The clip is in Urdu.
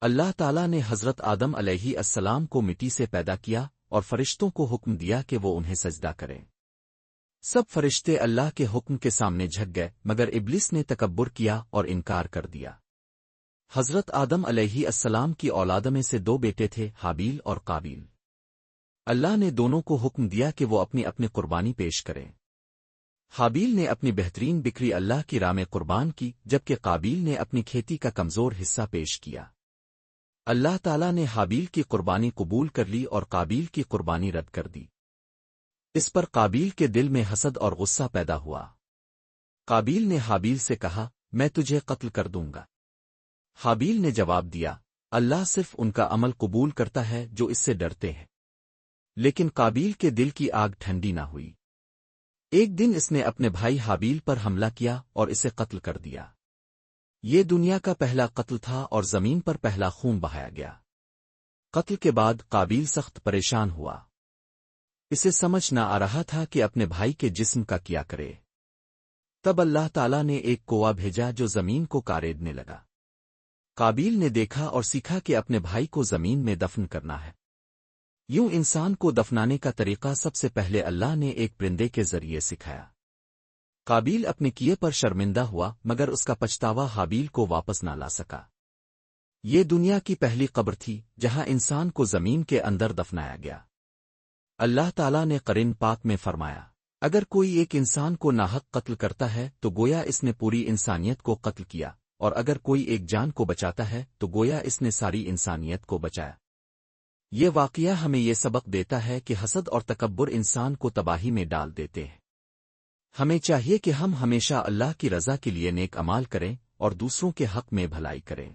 اللہ تعالیٰ نے حضرت آدم علیہ السلام کو مٹی سے پیدا کیا اور فرشتوں کو حکم دیا کہ وہ انہیں سجدہ کریں۔ سب فرشتے اللہ کے حکم کے سامنے جھک گئے مگر ابلیس نے تکبر کیا اور انکار کر دیا۔ حضرت آدم علیہ السلام کی اولاد میں سے 2 بیٹے تھے، حابیل اور قابیل۔ اللہ نے دونوں کو حکم دیا کہ وہ اپنی اپنی قربانی پیش کریں۔ حابیل نے اپنی بہترین بکری اللہ کی راہ میں قربان کی جبکہ قابیل نے اپنی کھیتی کا کمزور حصہ پیش کیا۔ اللہ تعالیٰ نے حابیل کی قربانی قبول کر لی اور قابیل کی قربانی رد کر دی۔ اس پر قابیل کے دل میں حسد اور غصہ پیدا ہوا۔ قابیل نے حابیل سے کہا، میں تجھے قتل کر دوں گا۔ حابیل نے جواب دیا، اللہ صرف ان کا عمل قبول کرتا ہے جو اس سے ڈرتے ہیں۔ لیکن قابیل کے دل کی آگ ٹھنڈی نہ ہوئی۔ ایک دن اس نے اپنے بھائی حابیل پر حملہ کیا اور اسے قتل کر دیا۔ یہ دنیا کا پہلا قتل تھا اور زمین پر پہلا خون بہایا گیا۔ قتل کے بعد قابیل سخت پریشان ہوا۔ اسے سمجھ نہ آ رہا تھا کہ اپنے بھائی کے جسم کا کیا کرے۔ تب اللہ تعالیٰ نے ایک کوہ بھیجا جو زمین کو کاریدنے لگا۔ قابیل نے دیکھا اور سیکھا کہ اپنے بھائی کو زمین میں دفن کرنا ہے۔ یوں انسان کو دفنانے کا طریقہ سب سے پہلے اللہ نے ایک پرندے کے ذریعے سکھایا۔ قابیل اپنے کیے پر شرمندہ ہوا مگر اس کا پچھتاوا حابیل کو واپس نہ لا سکا۔ یہ دنیا کی پہلی قبر تھی جہاں انسان کو زمین کے اندر دفنایا گیا۔ اللہ تعالیٰ نے قرآن پاک میں فرمایا، اگر کوئی ایک انسان کو ناحق قتل کرتا ہے تو گویا اس نے پوری انسانیت کو قتل کیا، اور اگر کوئی ایک جان کو بچاتا ہے تو گویا اس نے ساری انسانیت کو بچایا۔ یہ واقعہ ہمیں یہ سبق دیتا ہے کہ حسد اور تکبر انسان کو تباہی میں ڈال دیتے ہیں۔ ہمیں چاہیے کہ ہم ہمیشہ اللہ کی رضا کے لیے نیک اعمال کریں اور دوسروں کے حق میں بھلائی کریں۔